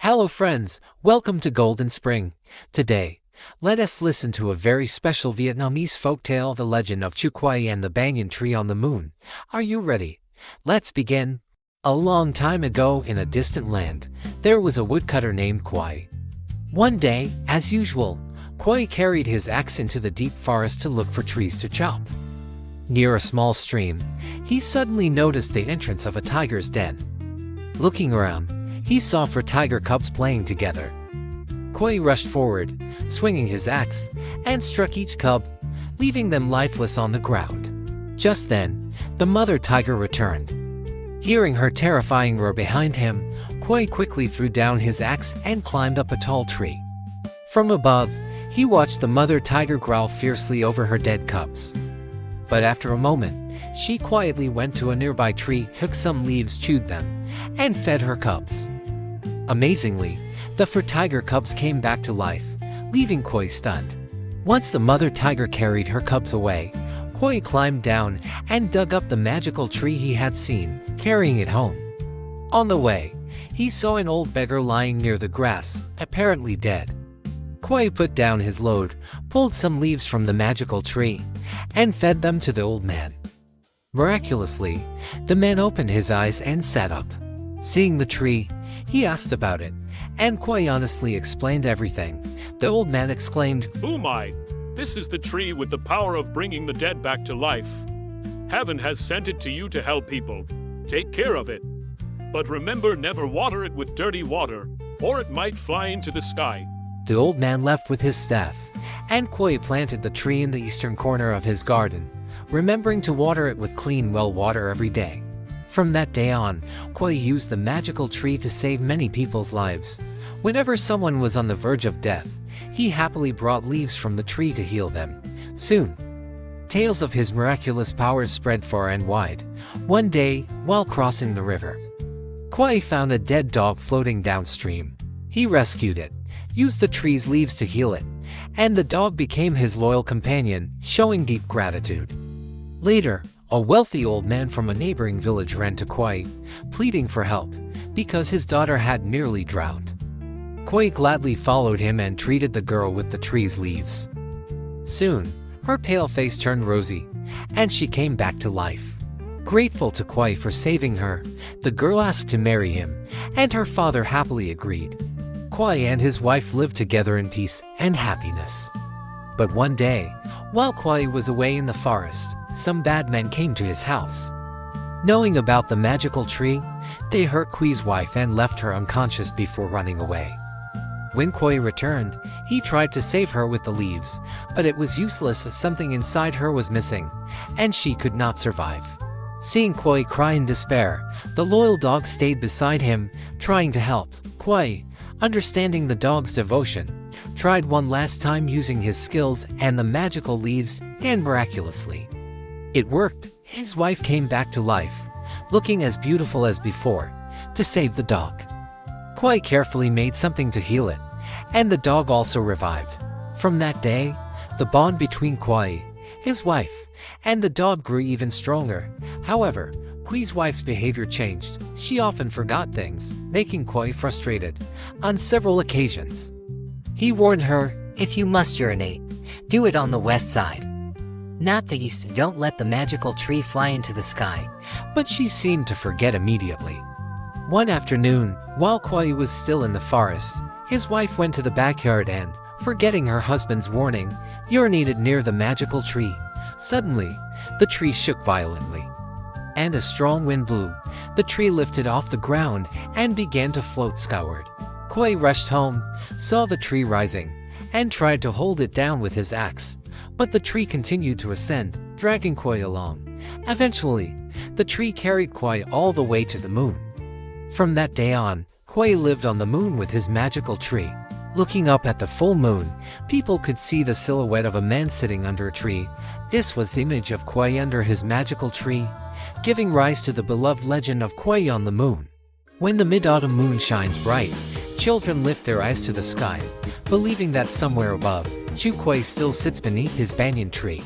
Hello friends, welcome to Golden Spring. Today, let us listen to a very special Vietnamese folktale, the legend of Chú Cuội and the banyan tree on the moon. Are you ready? Let's begin. A long time ago in a distant land, there was a woodcutter named Cuội. One day, as usual, Cuội carried his axe into the deep forest to look for trees to chop. Near a small stream, he suddenly noticed the entrance of a tiger's den. Looking around, he saw 4 tiger cubs playing together. Cuội rushed forward, swinging his axe, and struck each cub, leaving them lifeless on the ground. Just then, the mother tiger returned. Hearing her terrifying roar behind him, Cuội quickly threw down his axe and climbed up a tall tree. From above, he watched the mother tiger growl fiercely over her dead cubs. But after a moment, she quietly went to a nearby tree, took some leaves, chewed them, and fed her cubs. Amazingly, the 4 tiger cubs came back to life, leaving Cuội stunned. Once the mother tiger carried her cubs away, Cuội climbed down and dug up the magical tree he had seen, carrying it home. On the way, he saw an old beggar lying near the grass, apparently dead. Cuội put down his load, pulled some leaves from the magical tree, and fed them to the old man. Miraculously, the man opened his eyes and sat up. Seeing the tree, he asked about it, and Cuội honestly explained everything. The old man exclaimed, "Oh my! This is the tree with the power of bringing the dead back to life. Heaven has sent it to you to help people. Take care of it. But remember, never water it with dirty water, or it might fly into the sky." The old man left with his staff, and Cuội planted the tree in the eastern corner of his garden, remembering to water it with clean well water every day. From that day on, Cuội used the magical tree to save many people's lives. Whenever someone was on the verge of death, he happily brought leaves from the tree to heal them. Soon, tales of his miraculous powers spread far and wide. One day, while crossing the river, Cuội found a dead dog floating downstream. He rescued it, used the tree's leaves to heal it, and the dog became his loyal companion, showing deep gratitude. Later, a wealthy old man from a neighboring village ran to Cuội, pleading for help, because his daughter had nearly drowned. Cuội gladly followed him and treated the girl with the tree's leaves. Soon, her pale face turned rosy, and she came back to life. Grateful to Cuội for saving her, the girl asked to marry him, and her father happily agreed. Cuội and his wife lived together in peace and happiness. But one day, while Cuội was away in the forest, some bad men came to his house. Knowing about the magical tree, they hurt Cui's wife and left her unconscious before running away. When Cuội returned, he tried to save her with the leaves, but it was useless as something inside her was missing, and she could not survive. Seeing Cuội cry in despair, the loyal dog stayed beside him, trying to help. Cuội, understanding the dog's devotion, tried one last time using his skills and the magical leaves, and miraculously, it worked. His wife came back to life, looking as beautiful as before, to save the dog. Cuội carefully made something to heal it, and the dog also revived. From that day, the bond between Cuội, his wife, and the dog grew even stronger. However, Cui's wife's behavior changed. She often forgot things, making Cuội frustrated. On several occasions, he warned her, "If you must urinate, do it on the west side, not the east. Don't let the magical tree fly into the sky." But she seemed to forget immediately. One afternoon, while Cuội was still in the forest, his wife went to the backyard and, forgetting her husband's warning, urinated near the magical tree. Suddenly, the tree shook violently, and a strong wind blew. The tree lifted off the ground and began to float skyward. Cuội rushed home, saw the tree rising, and tried to hold it down with his axe. But the tree continued to ascend, dragging Cuội along. Eventually, the tree carried Cuội all the way to the moon. From that day on, Cuội lived on the moon with his magical tree. Looking up at the full moon, people could see the silhouette of a man sitting under a tree. This was the image of Cuội under his magical tree, giving rise to the beloved legend of Cuội on the moon. When the mid-autumn moon shines bright, children lift their eyes to the sky, believing that somewhere above, Chú Cuội still sits beneath his banyan tree.